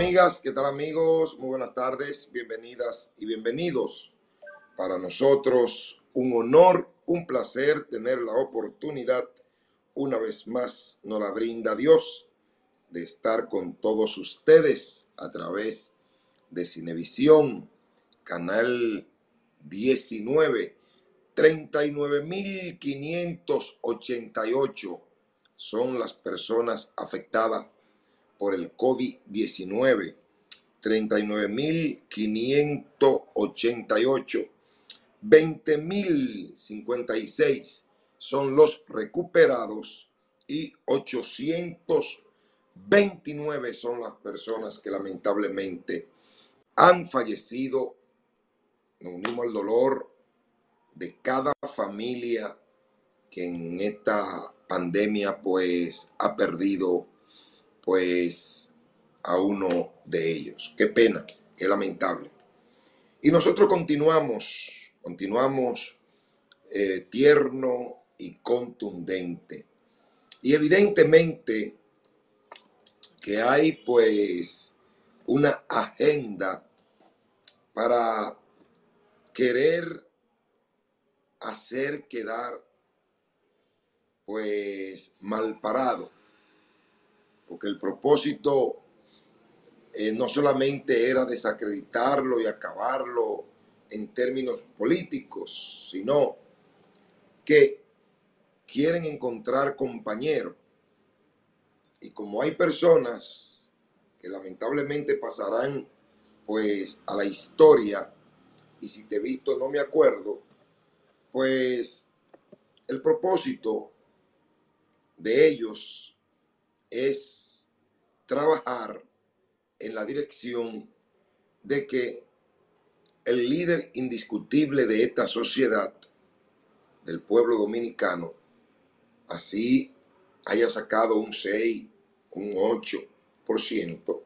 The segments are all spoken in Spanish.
amigas? ¿Qué tal amigos? Muy buenas tardes, bienvenidas y bienvenidos. Para nosotros un honor, un placer tener la oportunidad, una vez más nos la brinda Dios, de estar con todos ustedes a través de Cinevisión, canal 19, 39.588 son las personas afectadas por el COVID-19, 39.588, 20.056 son los recuperados y 829 son las personas que lamentablemente han fallecido. Nos unimos al dolor de cada familia que en esta pandemia pues ha perdido pues a uno de ellos. Qué pena, qué lamentable. Y nosotros continuamos tierno y contundente. Y evidentemente que hay pues una agenda para querer hacer quedar pues mal parado, porque el propósito no solamente era desacreditarlo y acabarlo en términos políticos, sino que quieren encontrar compañeros. Y como hay personas que lamentablemente pasarán pues a la historia, y si te he visto no me acuerdo, pues el propósito de ellos es trabajar en la dirección de que el líder indiscutible de esta sociedad, del pueblo dominicano, así haya sacado un 6, un 8%.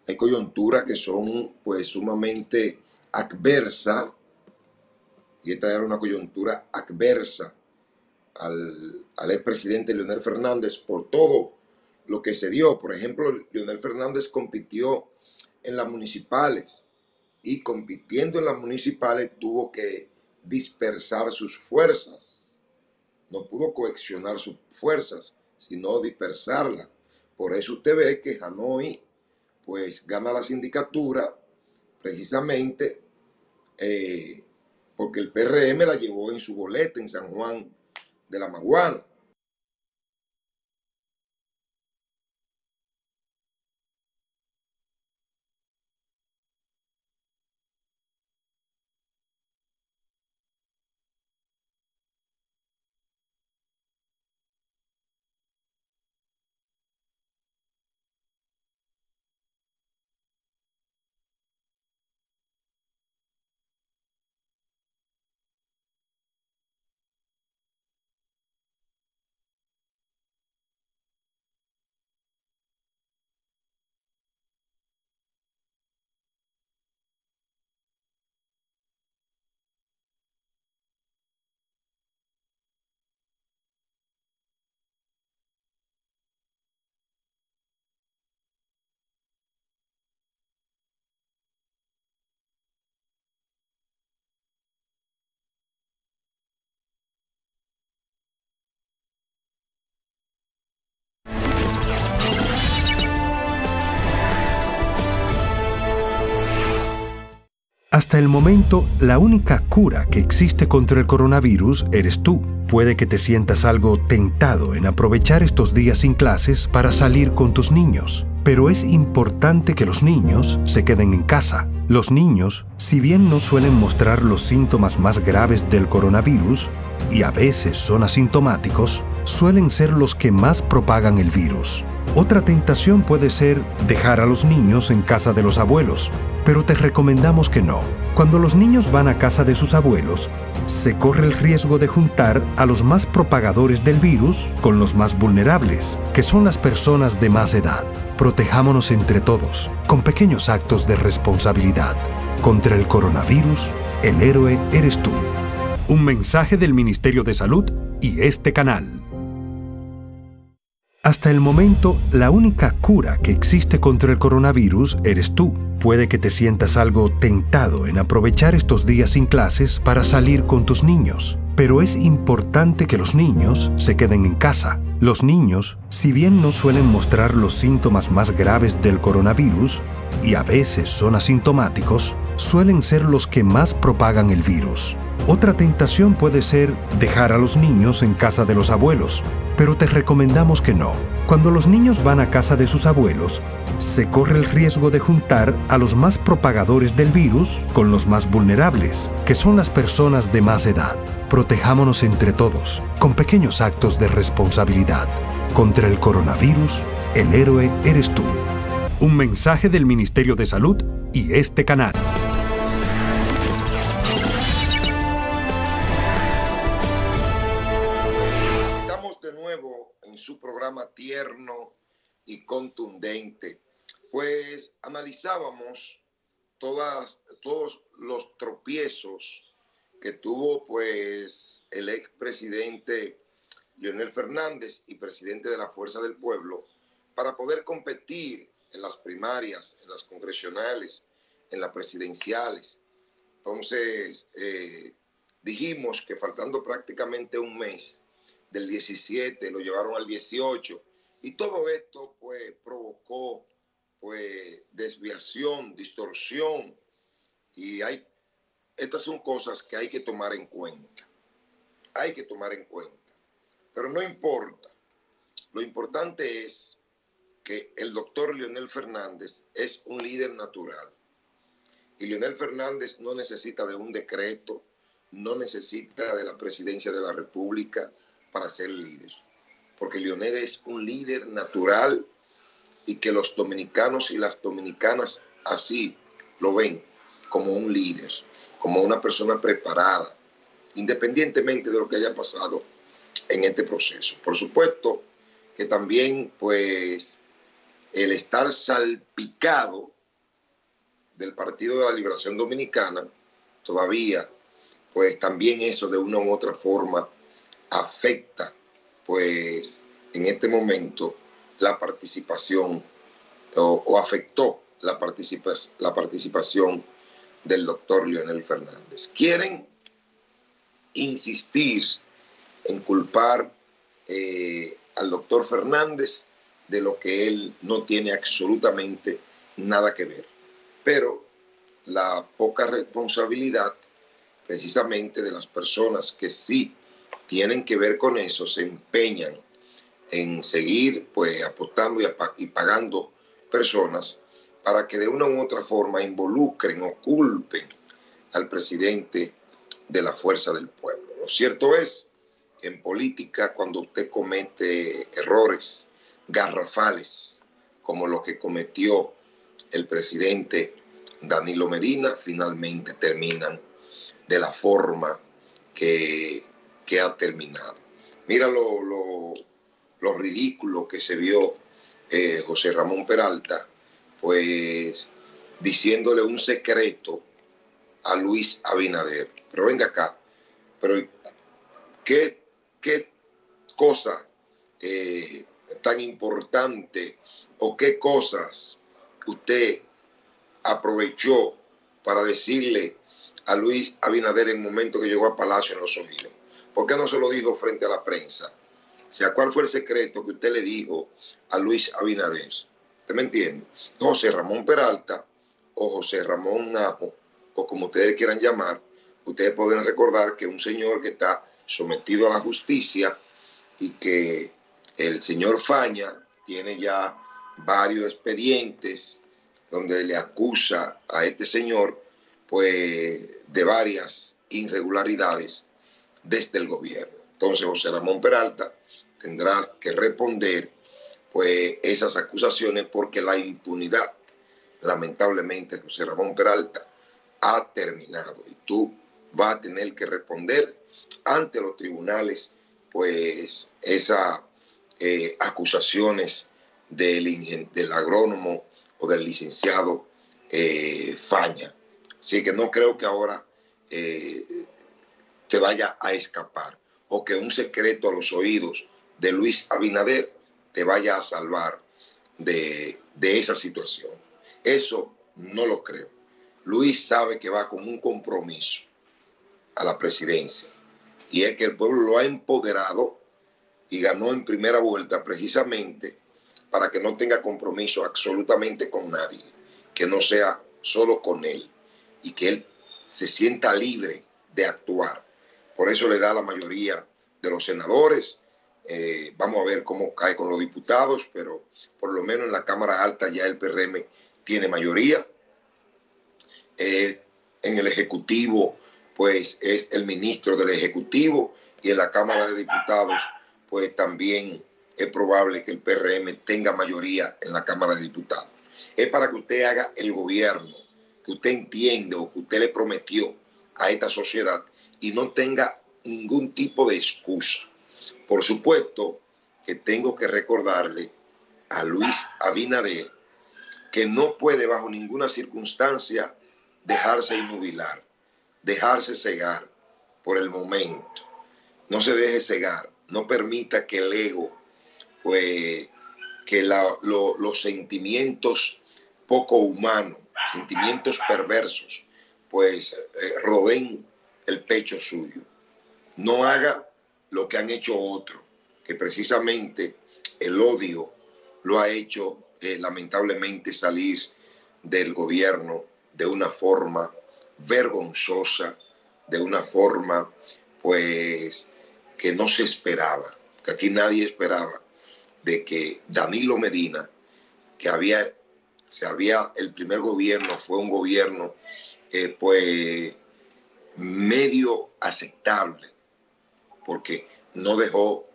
Hay coyunturas que son pues sumamente adversas, y esta era una coyuntura adversa al expresidente Leonel Fernández por todo lo que se dio. Por ejemplo, Leonel Fernández compitió en las municipales y compitiendo en las municipales tuvo que dispersar sus fuerzas. No pudo coaccionar sus fuerzas, sino dispersarlas. Por eso usted ve que Hanoi pues gana la sindicatura precisamente porque el PRM la llevó en su boleta en San Juan de la Maguana. Hasta el momento, la única cura que existe contra el coronavirus eres tú. Puede que te sientas algo tentado en aprovechar estos días sin clases para salir con tus niños. Pero es importante que los niños se queden en casa. Los niños, si bien no suelen mostrar los síntomas más graves del coronavirus, y a veces son asintomáticos, suelen ser los que más propagan el virus. Otra tentación puede ser dejar a los niños en casa de los abuelos, pero te recomendamos que no. Cuando los niños van a casa de sus abuelos, se corre el riesgo de juntar a los más propagadores del virus con los más vulnerables, que son las personas de más edad. Protejámonos entre todos, con pequeños actos de responsabilidad. Contra el coronavirus, el héroe eres tú. Un mensaje del Ministerio de Salud y este canal. Hasta el momento, la única cura que existe contra el coronavirus eres tú. Puede que te sientas algo tentado en aprovechar estos días sin clases para salir con tus niños, pero es importante que los niños se queden en casa. Los niños, si bien no suelen mostrar los síntomas más graves del coronavirus, y a veces son asintomáticos, suelen ser los que más propagan el virus. Otra tentación puede ser dejar a los niños en casa de los abuelos, pero te recomendamos que no. Cuando los niños van a casa de sus abuelos, se corre el riesgo de juntar a los más propagadores del virus con los más vulnerables, que son las personas de más edad. Protejámonos entre todos, con pequeños actos de responsabilidad. Contra el coronavirus, el héroe eres tú. Un mensaje del Ministerio de Salud y este canal. En su programa tierno y contundente, pues analizábamos todos los tropiezos que tuvo pues el expresidente Leonel Fernández y presidente de la Fuerza del Pueblo para poder competir en las primarias, en las congresionales, en las presidenciales. Entonces dijimos que faltando prácticamente un mes, del 17 lo llevaron al 18 y todo esto pues provocó pues desviación, distorsión y estas son cosas que hay que tomar en cuenta. Hay que tomar en cuenta, pero no importa. Lo importante es que el doctor Leonel Fernández es un líder natural y Leonel Fernández no necesita de un decreto, no necesita de la presidencia de la República para ser líder, porque Leonel es un líder natural y que los dominicanos y las dominicanas así lo ven como un líder, como una persona preparada, independientemente de lo que haya pasado en este proceso. Por supuesto que también pues el estar salpicado del Partido de la Liberación Dominicana, todavía pues también eso de una u otra forma afecta, pues, en este momento la participación o afectó la participación del doctor Leonel Fernández. Quieren insistir en culpar al doctor Fernández de lo que él no tiene absolutamente nada que ver, pero la poca responsabilidad precisamente de las personas que sí tienen que ver con eso, se empeñan en seguir pues apostando y pagando personas para que de una u otra forma involucren o culpen al presidente de la Fuerza del Pueblo. Lo cierto es que en política, cuando usted comete errores garrafales como lo que cometió el presidente Danilo Medina, finalmente terminan de la forma que ha terminado. Mira lo ridículo que se vio José Ramón Peralta, pues diciéndole un secreto a Luis Abinader. Pero venga acá, pero ¿qué cosa tan importante o qué cosas usted aprovechó para decirle a Luis Abinader en el momento que llegó a Palacio en los oídos? ¿Por qué no se lo dijo frente a la prensa? O sea, ¿cuál fue el secreto que usted le dijo a Luis Abinader? ¿Usted me entiende? José Ramón Peralta o José Ramón Napo, o como ustedes quieran llamar, ustedes pueden recordar que un señor que está sometido a la justicia y que el señor Faña tiene ya varios expedientes donde le acusa a este señor pues de varias irregularidades desde el gobierno. Entonces José Ramón Peralta tendrá que responder pues esas acusaciones porque la impunidad, lamentablemente, José Ramón Peralta ha terminado y tú vas a tener que responder ante los tribunales pues esas acusaciones del agrónomo o del licenciado Faña. Así que no creo que ahora te vaya a escapar o que un secreto a los oídos de Luis Abinader te vaya a salvar de esa situación. Eso no lo creo. Luis sabe que va con un compromiso a la presidencia, y es que el pueblo lo ha empoderado y ganó en primera vuelta precisamente para que no tenga compromiso absolutamente con nadie, que no sea solo con él, y que él se sienta libre de actuar. Por eso le da la mayoría de los senadores. Vamos a ver cómo cae con los diputados, pero por lo menos en la Cámara Alta ya el PRM tiene mayoría. En el Ejecutivo, pues es el ministro del Ejecutivo, y en la Cámara de Diputados, pues también es probable que el PRM tenga mayoría en la Cámara de Diputados. Es para que usted haga el gobierno que usted entiende o que usted le prometió a esta sociedad y no tenga ningún tipo de excusa. Por supuesto que tengo que recordarle a Luis Abinader que no puede bajo ninguna circunstancia dejarse inmobilar, dejarse cegar por el momento. No se deje cegar, no permita que el ego, pues, que los sentimientos poco humanos, sentimientos perversos, pues rodeen el pecho suyo. No haga lo que han hecho otros, que precisamente el odio lo ha hecho lamentablemente salir del gobierno de una forma vergonzosa, de una forma pues que no se esperaba, que aquí nadie esperaba de que Danilo Medina, que el primer gobierno fue un gobierno pues medio aceptable, porque no dejó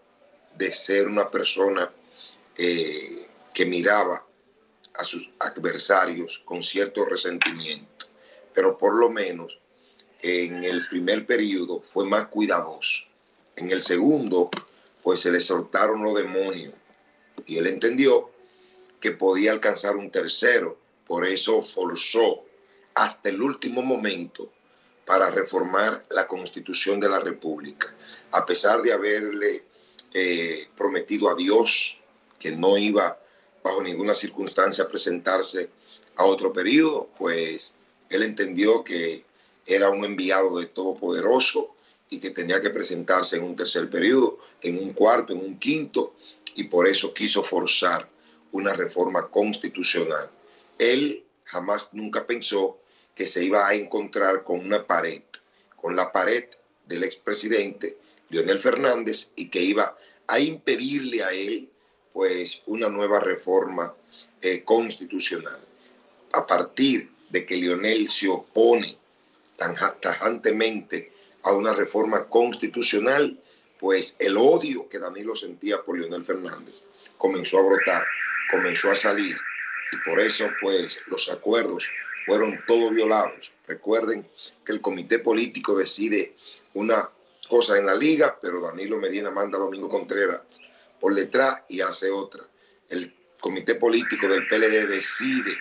de ser una persona que miraba a sus adversarios con cierto resentimiento, pero por lo menos en el primer periodo fue más cuidadoso. En el segundo, pues se le soltaron los demonios y él entendió que podía alcanzar un tercero, por eso forzó hasta el último momento para reformar la Constitución de la República, a pesar de haberle prometido a Dios que no iba bajo ninguna circunstancia a presentarse a otro periodo, pues él entendió que era un enviado de Todopoderoso y que tenía que presentarse en un tercer periodo, en un cuarto, en un quinto, y por eso quiso forzar una reforma constitucional. Él jamás nunca pensó que se iba a encontrar con una pared, con la pared del expresidente Leonel Fernández, y que iba a impedirle a él pues una nueva reforma constitucional. A partir de que Leonel se opone tajantemente a una reforma constitucional, pues el odio que Danilo sentía por Leonel Fernández comenzó a brotar, comenzó a salir, y por eso pues los acuerdos fueron todos violados. Recuerden que el comité político decide una cosa en la liga, pero Danilo Medina manda a Domingo Contreras por detrás y hace otra. El comité político del PLD decide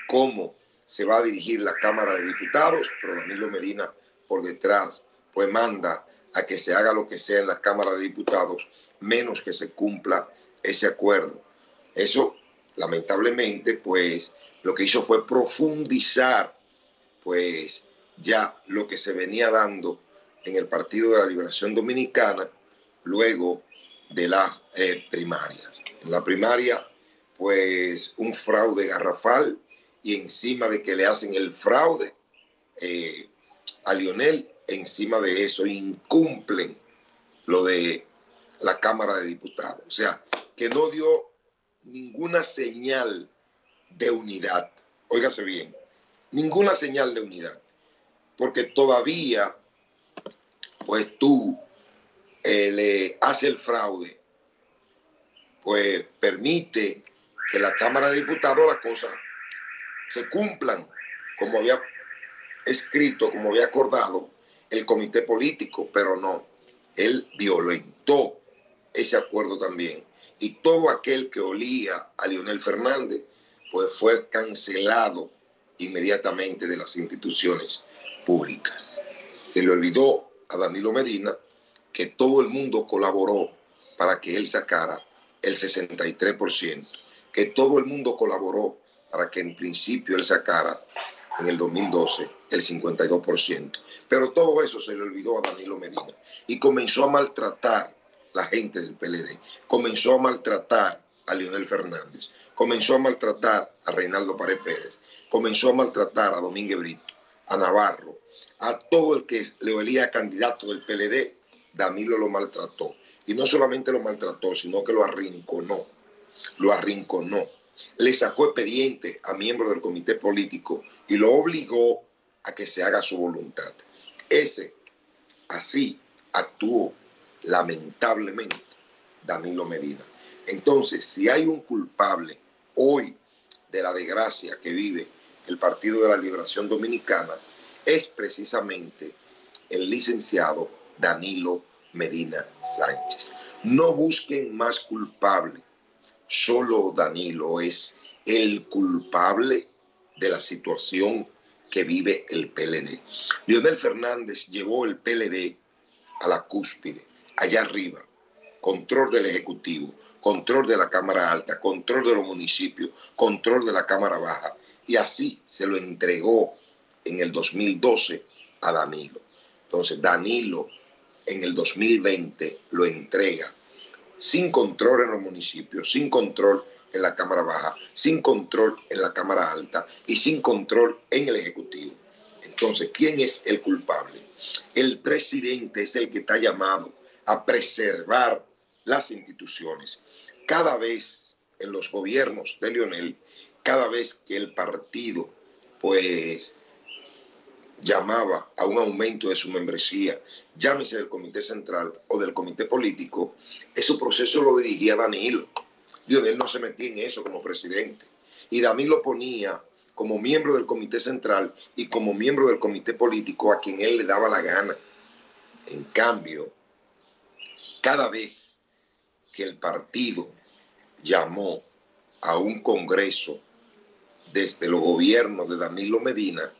cómo se va a dirigir la Cámara de Diputados, pero Danilo Medina por detrás pues manda a que se haga lo que sea en la Cámara de Diputados, menos que se cumpla ese acuerdo. Eso, lamentablemente, pues lo que hizo fue profundizar pues ya lo que se venía dando en el Partido de la Liberación Dominicana luego de las primarias. En la primaria, pues un fraude garrafal, y encima de que le hacen el fraude a Leonel, encima de eso incumplen lo de la Cámara de Diputados. O sea, que no dio ninguna señal de unidad. Óigase bien, ninguna señal de unidad. Porque todavía, pues tú le haces el fraude, pues permite que la Cámara de Diputados las cosas se cumplan como había escrito, como había acordado el comité político, pero no. Él violentó ese acuerdo también. Y todo aquel que olía a Leonel Fernández, pues fue cancelado inmediatamente de las instituciones públicas. Se le olvidó a Danilo Medina que todo el mundo colaboró para que él sacara el 63%, que todo el mundo colaboró para que en principio él sacara en el 2012 el 52%. Pero todo eso se le olvidó a Danilo Medina y comenzó a maltratar la gente del PLD, comenzó a maltratar a Leonel Fernández, comenzó a maltratar a Reinaldo Pared Pérez, comenzó a maltratar a Domínguez Brito, a Navarro, a todo el que le olía candidato del PLD. Danilo lo maltrató. Y no solamente lo maltrató, sino que lo arrinconó. Le sacó expediente a miembros del comité político y lo obligó a que se haga su voluntad. Así actuó lamentablemente Danilo Medina. Entonces, si hay un culpable hoy de la desgracia que vive el Partido de la Liberación Dominicana, es precisamente el licenciado Danilo Medina Sánchez. No busquen más culpable. Solo Danilo es el culpable de la situación que vive el PLD. Leonel Fernández llevó el PLD a la cúspide, allá arriba. Control del Ejecutivo, control de la Cámara Alta, control de los municipios, control de la Cámara Baja. Y así se lo entregó en el 2012 a Danilo. Entonces Danilo en el 2020 lo entrega sin control en los municipios, sin control en la Cámara Baja, sin control en la Cámara Alta y sin control en el Ejecutivo. Entonces, ¿quién es el culpable? El presidente es el que está llamado a preservar las instituciones. Cada vez en los gobiernos de Leonel, cada vez que el partido pues llamaba a un aumento de su membresía, llámese del comité central o del comité político, ese proceso lo dirigía Danilo. Leonel no se metía en eso como presidente. Y Danilo ponía como miembro del comité central y como miembro del comité político a quien él le daba la gana. En cambio, cada vez que el partido llamó a un congreso desde los gobiernos de Danilo Medina,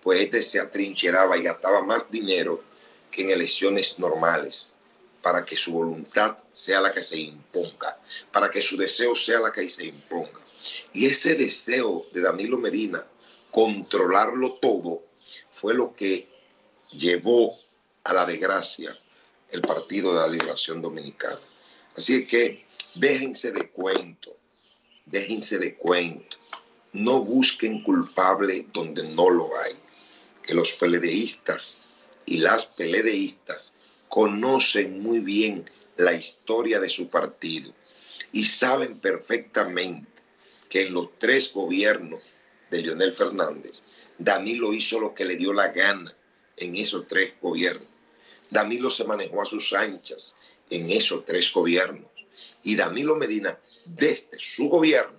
pues este se atrincheraba y gastaba más dinero que en elecciones normales para que su voluntad sea la que se imponga, para que su deseo sea la que se imponga. Y ese deseo de Danilo Medina, controlarlo todo, fue lo que llevó a la desgracia el Partido de la Liberación Dominicana. Así que déjense de cuento, no busquen culpable donde no lo hay. Que los PLDistas y las PLDistas conocen muy bien la historia de su partido y saben perfectamente que en los 3 gobiernos de Leonel Fernández, Danilo hizo lo que le dio la gana en esos 3 gobiernos. Danilo se manejó a sus anchas en esos 3 gobiernos. Y Danilo Medina, desde su gobierno,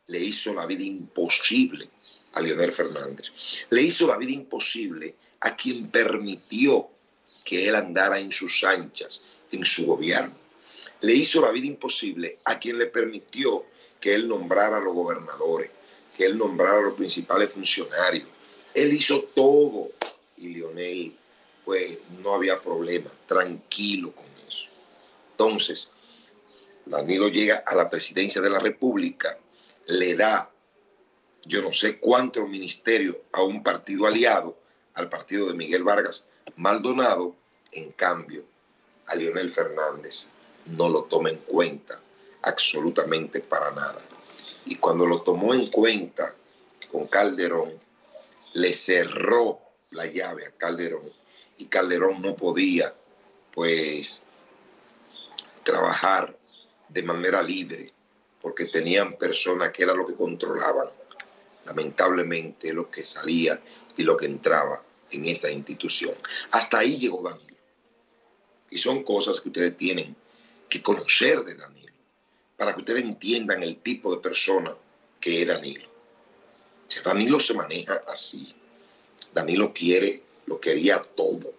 le hizo la vida imposible a Leonel Fernández. Le hizo la vida imposible a quien permitió que él andara en sus anchas en su gobierno. Le hizo la vida imposible a quien le permitió que él nombrara a los gobernadores, que él nombrara a los principales funcionarios. Él hizo todo y Leonel, pues no había problema, tranquilo con eso. Entonces, Danilo llega a la presidencia de la República, le da yo no sé cuántos ministerios a un partido aliado, al partido de Miguel Vargas Maldonado. En cambio, a Leonel Fernández no lo toma en cuenta absolutamente para nada. Y cuando lo tomó en cuenta con Calderón, le cerró la llave a Calderón y Calderón no podía pues trabajar de manera libre porque tenían personas que era lo que controlaban lamentablemente lo que salía y lo que entraba en esa institución. Hasta ahí llegó Danilo. Y son cosas que ustedes tienen que conocer de Danilo para que ustedes entiendan el tipo de persona que es Danilo. O sea, Danilo se maneja así. Danilo lo quería todo.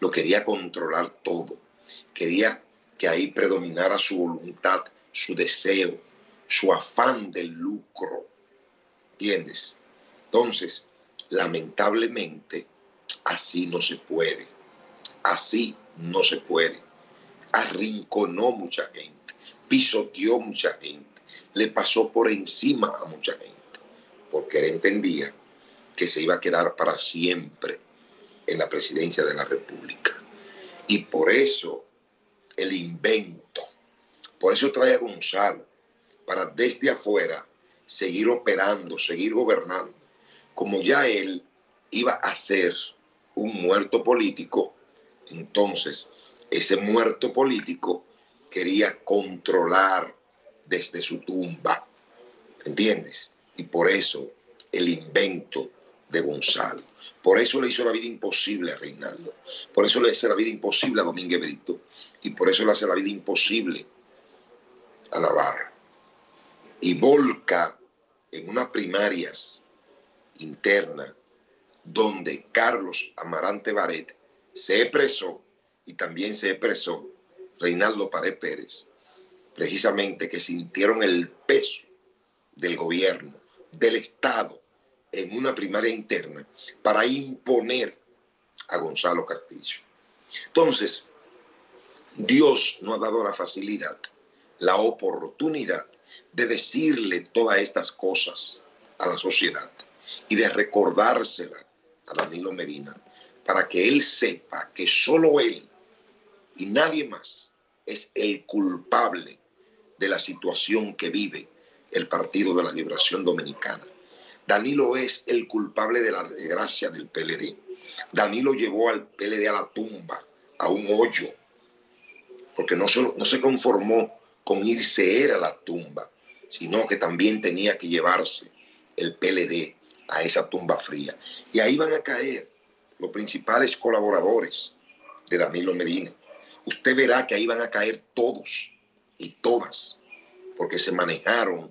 Lo quería controlar todo. Quería que ahí predominara su voluntad, su deseo, su afán del lucro. ¿Entiendes? Entonces, lamentablemente, así no se puede. Así no se puede. Arrinconó mucha gente. pisoteó mucha gente, le pasó por encima a mucha gente, porque él entendía que se iba a quedar para siempre en la presidencia de la República. Y por eso el invento, por eso trae a Gonzalo, para desde afuera seguir operando, seguir gobernando. Como ya él iba a ser un muerto político, entonces ese muerto político quería controlar desde su tumba, ¿entiendes? Y por eso el invento de Gonzalo. Por eso le hizo la vida imposible a Reinaldo. Por eso le hace la vida imposible a Domínguez Brito. Y por eso le hace la vida imposible a Navarro. Y volca en unas primarias internas donde Carlos Amarante Barret se expresó y también se expresó Reinaldo Pared Pérez, precisamente que sintieron el peso del gobierno, del Estado, en una primaria interna para imponer a Gonzalo Castillo. Entonces, Dios nos ha dado la facilidad, la oportunidad de decirle todas estas cosas a la sociedad y de recordársela a Danilo Medina para que él sepa que solo él y nadie más es el culpable de la situación que vive el Partido de la Liberación Dominicana. Danilo es el culpable de la desgracia del PLD. Danilo llevó al PLD a la tumba, a un hoyo, porque no se conformó con irse él a la tumba, sino que también tenía que llevarse el PLD a esa tumba fría. Y ahí van a caer los principales colaboradores de Danilo Medina. Usted verá que ahí van a caer todos y todas, porque se manejaron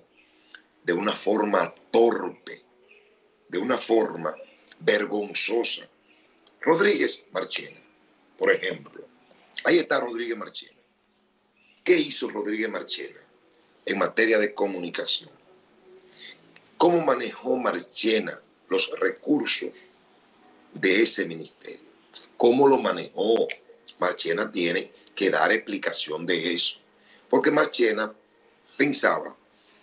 de una forma torpe, de una forma vergonzosa. Rodríguez Marchena, por ejemplo. Ahí está Rodríguez Marchena. ¿Qué hizo Rodríguez Marchena en materia de comunicación? ¿Cómo manejó Marchena los recursos de ese ministerio? ¿Cómo lo manejó? Marchena tiene que dar explicación de eso, porque Marchena pensaba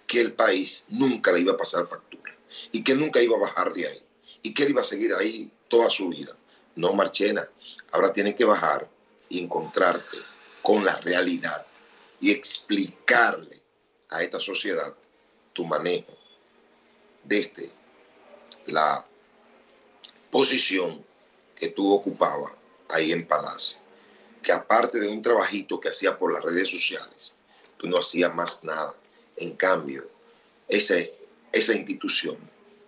que el país nunca le iba a pasar factura y que nunca iba a bajar de ahí y que él iba a seguir ahí toda su vida. No, Marchena, ahora tienes que bajar y encontrarte con la realidad y explicarle a esta sociedad tu manejo desde la posición que tú ocupabas ahí en Palacio, que aparte de un trabajito que hacía por las redes sociales, tú no hacías más nada. En cambio, esa institución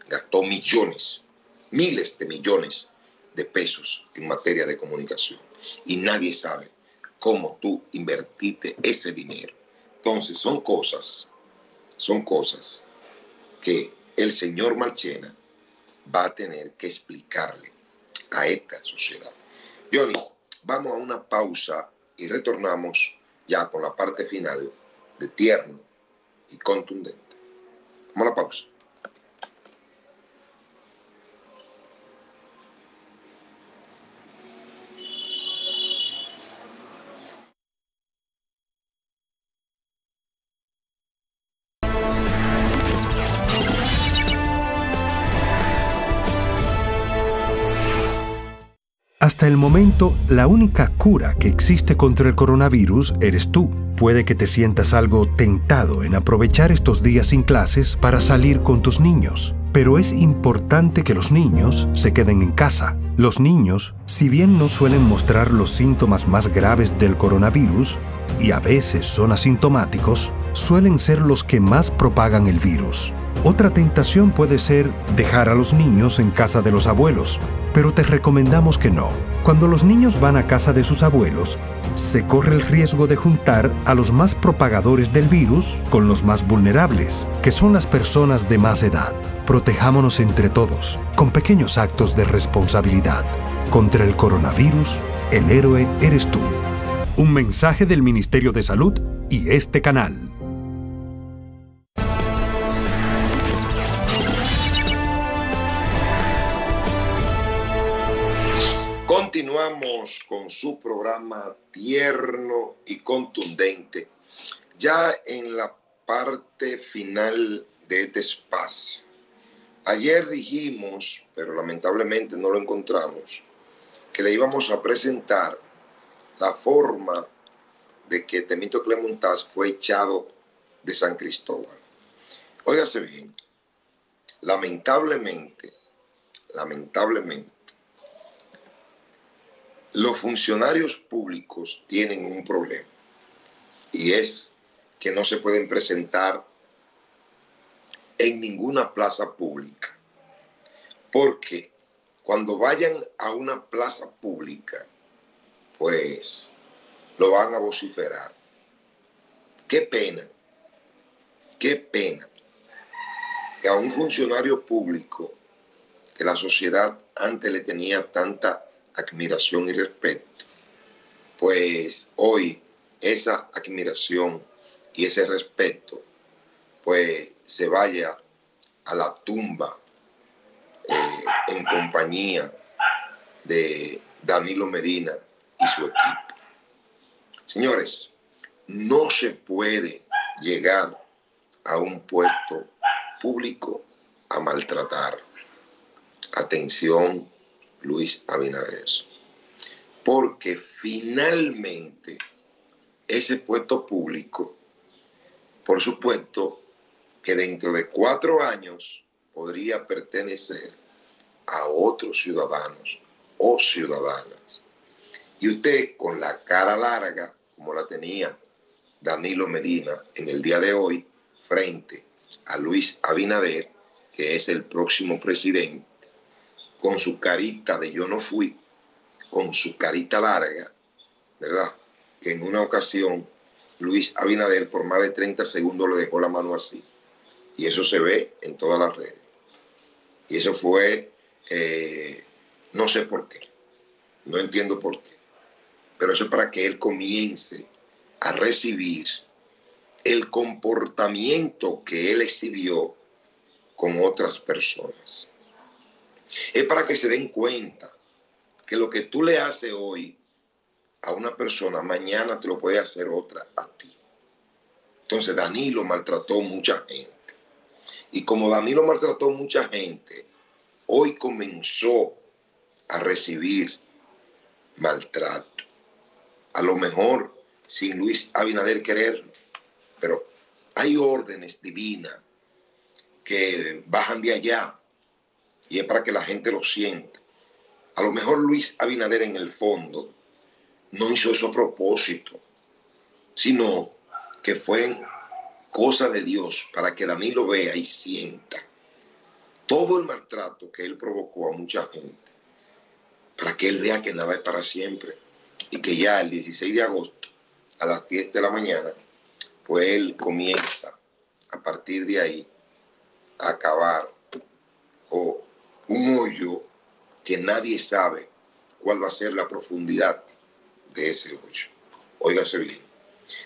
gastó millones, miles de millones de pesos en materia de comunicación y nadie sabe cómo tú invertiste ese dinero. Entonces son cosas que el señor Marchena va a tener que explicarle a esta sociedad. Johnny, vamos a una pausa y retornamos ya con la parte final de Tierno y Contundente. Vamos a la pausa. Hasta el momento, la única cura que existe contra el coronavirus eres tú. Puede que te sientas algo tentado en aprovechar estos días sin clases para salir con tus niños, pero es importante que los niños se queden en casa. Los niños, si bien no suelen mostrar los síntomas más graves del coronavirus, y a veces son asintomáticos, suelen ser los que más propagan el virus. Otra tentación puede ser dejar a los niños en casa de los abuelos, pero te recomendamos que no. Cuando los niños van a casa de sus abuelos, se corre el riesgo de juntar a los más propagadores del virus con los más vulnerables, que son las personas de más edad. Protejámonos entre todos, con pequeños actos de responsabilidad. Contra el coronavirus, el héroe eres tú. Un mensaje del Ministerio de Salud y este canal. Continuamos con su programa Tierno y Contundente. Ya en la parte final de este espacio, ayer dijimos, pero lamentablemente no lo encontramos, que le íbamos a presentar la forma de que Temístocles Montaz fue echado de San Cristóbal. Óigase bien, lamentablemente, los funcionarios públicos tienen un problema, y es que no se pueden presentar en ninguna plaza pública, porque cuando vayan a una plaza pública, pues lo van a vociferar. Qué pena que a un funcionario público que la sociedad antes le tenía tanta admiración y respeto, pues hoy esa admiración y ese respeto pues se vaya a la tumba en compañía de Danilo Medina y su equipo. Señores, no se puede llegar a un puesto público a maltratar. Atención, Luis Abinader, porque finalmente ese puesto público, por supuesto, que dentro de 4 años podría pertenecer a otros ciudadanos o ciudadanas. Y usted, con la cara larga, como la tenía Danilo Medina en el día de hoy, frente a Luis Abinader, que es el próximo presidente, con su carita de yo no fui, con su carita larga, ¿verdad? Que en una ocasión Luis Abinader por más de 30 segundos le dejó la mano así. Y eso se ve en todas las redes. Y eso fue, no sé por qué, no entiendo por qué, pero eso es para que él comience a recibir el comportamiento que él exhibió con otras personas. Es para que se den cuenta que lo que tú le haces hoy a una persona, mañana te lo puede hacer otra a ti. Entonces Danilo maltrató mucha gente. Y como Danilo maltrató mucha gente, hoy comenzó a recibir maltrato. A lo mejor sin Luis Abinader quererlo, pero hay órdenes divinas que bajan de allá y es para que la gente lo sienta. A lo mejor Luis Abinader en el fondo no hizo eso a propósito, sino que fue cosa de Dios para que Danilo vea y sienta todo el maltrato que él provocó a mucha gente, para que él vea que nada es para siempre y que ya el 16 de agosto a las 10 de la mañana, pues él comienza a partir de ahí a acabar o un hoyo que nadie sabe cuál va a ser la profundidad de ese hoyo. Óigase bien,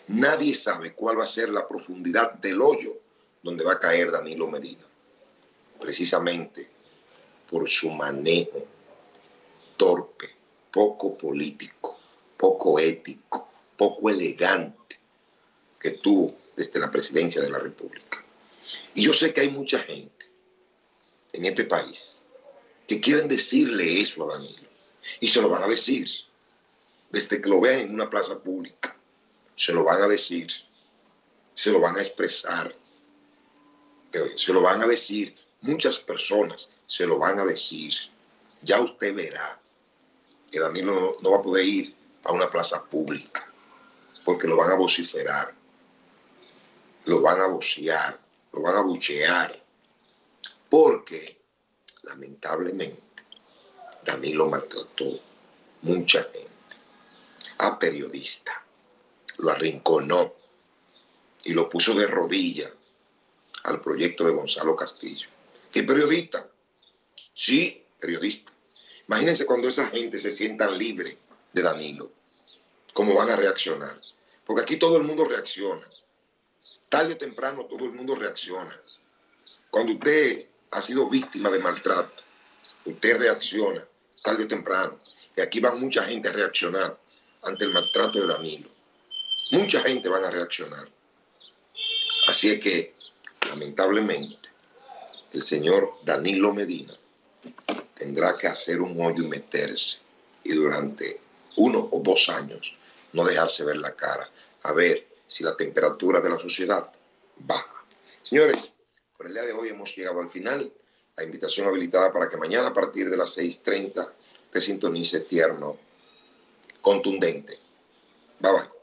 nadie sabe cuál va a ser la profundidad del hoyo donde va a caer Danilo Medina, precisamente por su manejo torpe, poco político, poco ético, poco elegante que tuvo desde la presidencia de la República. Y yo sé que hay mucha gente en este país que quieren decirle eso a Danilo, y se lo van a decir desde que lo vean en una plaza pública. Se lo van a decir, se lo van a expresar, se lo van a decir, muchas personas se lo van a decir. Ya usted verá que Danilo no va a poder ir a una plaza pública porque lo van a vociferar, lo van a vocear, lo van a buchear, porque lamentablemente Danilo maltrató mucha gente, a periodistas, lo arrinconó y lo puso de rodillas al proyecto de Gonzalo Castillo. ¿Qué periodista? Sí, periodista. Imagínense cuando esa gente se sientan libre de Danilo, cómo van a reaccionar. Porque aquí todo el mundo reacciona. Tarde o temprano todo el mundo reacciona. Cuando usted ha sido víctima de maltrato, usted reacciona tarde o temprano. Y aquí va mucha gente a reaccionar ante el maltrato de Danilo. Mucha gente van a reaccionar. Así es que, lamentablemente, el señor Danilo Medina tendrá que hacer un hoyo y meterse, y durante 1 o 2 años no dejarse ver la cara, a ver si la temperatura de la sociedad baja. Señores, por el día de hoy hemos llegado al final. La invitación habilitada para que mañana a partir de las 6:30 te sintonice Tierno Contundente. Bye bye.